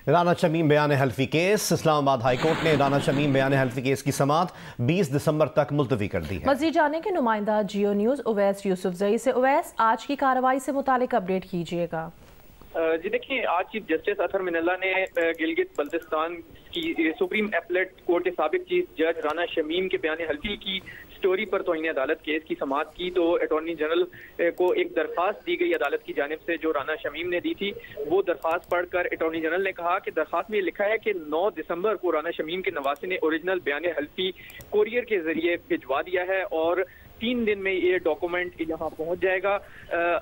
رانا شمیم بیان حلفی کیس، اسلام آباد high court نے رانا شمیم بیان حلفی کیس کی سماعت 20 دسمبر تک ملتوی کر دی ہے۔ مزید جاننے کے نمائندہ جیو نیوز اویس یوسف زئی سے۔ اویس، آج کی کارروائی سے متعلق اپڈیٹ کیجیے گا۔ جی دیکھیں، آج چیف جسٹس اطہر من اللہ نے گلگت بلتستان کی سپریم اپیلیٹ کورٹ کے سابق چیف جج رانا شمیم کے بیان حلفی کی سٹوری پر توہین عدالت کیس کی سماعت کی تو اٹارنی جنرل کو ایک درخواست دی گئی عدالت کی جانب سے جو رانا شمیم نے دی تھی۔ وہ درخواست پڑھ کر اٹارنی جنرل نے کہا کہ درخواست میں یہ لکھا ہے کہ 9 دسمبر کو رانا شمیم کے نواسے نے اوریجنل بیان حلفی کوریئر کے ذریعے بھجوا دیا ہے اور 3 دن میں یہ ڈاکومنٹ یہاں پہنچ جائے گا۔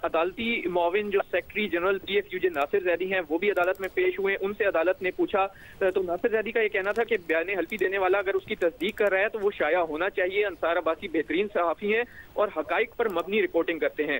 عدالتی معاون جو secretary general P F U J Nasir Zaidi ہیں وہ بھی عدالت میں پیش ہوئے۔ ان سے عدالت نے پوچھا تو ناصر زیدی کا یہ کہنا تھا کہ بیان حلفی دینے والا اگر اس کی تصدیق کر رہا ہے تو وہ شائع ہونا چاہیے۔ انصار عباسی بہترین صحافی ہیں اور حقائق پر مبنی رپورٹنگ کرتے ہیں۔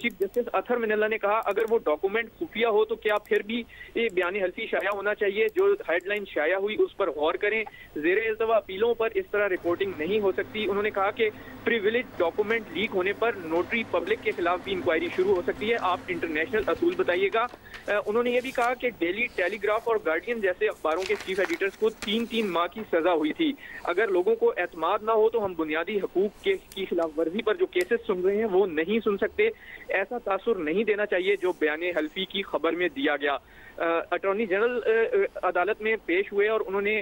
چیف جسٹس اطہر من اللہ نے کہا اگر وہ ڈاکومنٹ خفیہ ہو تو کیا پھر بھی یہ بیان حلفی شائع ہونا چاہیے؟ جو ہیڈ لائن شائع ہوئی اس پر غور کریں، زیر التوا اپیلوں پر اس طرح رپورٹنگ نہیں ہو سکتی۔ انہوں نے کہا کہ پریویلیج ڈاکومنٹ لیک ہونے پر نوٹری پبلک کے خلاف بھی انکوائری شروع ہو سکتی ہے، آپ انٹرنیشنل اصول بتائیے گا۔ انہوں نے یہ بھی کہا کہ ڈیلی ٹیلی گراف اور گارڈین جیسے اخباروں کے چیف ایڈیٹرز کو 3 ماہ کی سزا ہوئی تھی۔ اگر لوگوں کو اعتماد نہ ہو تو ہم بنیادی حقوق کی خلاف ورزی پر جو کیسز سن رہے ہیں وہ نہیں سن سکتے۔ ایسا تاثر نہیں دینا چاہیے جو بیان حلفی کی خبر میں دیا گیا۔ اٹارنی جنرل عدالت میں پیش ہوئے اور انہوں نے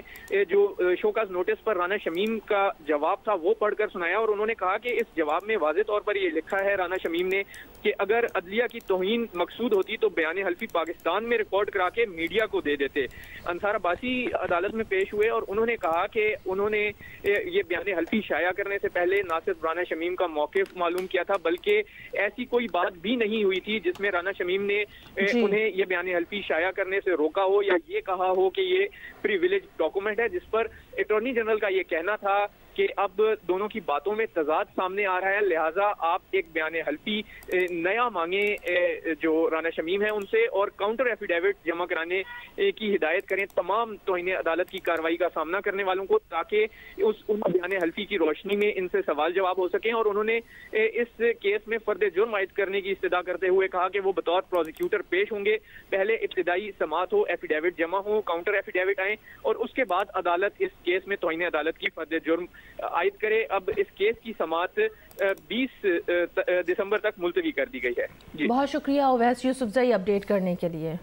جو شوکاز نوٹس پر رانا شمیم کا جواب تھا وہ پڑھ کر سنایا اور انہوں نے کہا کہ اس جواب میں واضح طور پر یہ لکھا ہے رانا شمیم نے کہ اگر عدلیہ کی توہین مقصود ہوتی تو بیان حلفی پاکستان میں ریکارڈ کرا کے میڈیا کو دے دیتے۔ انصار عباسی عدالت میں پیش ہوئے اور انہوں نے کہا کہ انہوں نے یہ بیان حلفی شائع کرنے سے پہلے نہ صرف رانا شمیم کا موقف معلوم کیا تھا بلکہ ایسی کوئی بات بھی نہیں ہوئی تھی جس میں رانا شمیم نے انہیں یہ بیان حلفی شائع کرنے سے روکا ہو یا یہ کہا ہو کہ یہ پریویلیج ڈاکومنٹ ہے، جس پر اٹارنی جنرل کا یہ کہنا تھا کہ اب دونوں کی باتوں میں تضاد سامنے آ رہا ہے، لہٰذا آپ ایک بیان حلفی نیا مانگیں جو رانا شمیم ہیں ان سے اور کاؤنٹر ایفیڈیوٹ جمع کرانے کی ہدایت کریں تمام توہین عدالت کی کارروائی کا سامنا کرنے والوں کو تاکہ ان بیان حلفی کی روشنی میں ان سے سوال جواب ہو سکیں۔ اور انہوں نے اس کیس میں فرد جرم عائد کرنے کی استدعا کرتے ہوئے کہا کہ وہ بطور پروزیکیوٹر پیش ہوں گے، پہلے ابتدائی سماعت ہو، ایفیڈیوٹ جمع ہو، کاؤنٹر ایفیڈیوٹ آئیں اور اس کے بعد عدالت اس کیس میں توہین عدالت کی فرد جرم عائد کرے۔ اب اس کیس کی سماعت 20 دسمبر تک ملتوی کر دی گئی ہے۔ بہت شکریہ اویس یوسف زئی اپڈیٹ کرنے کے لیے۔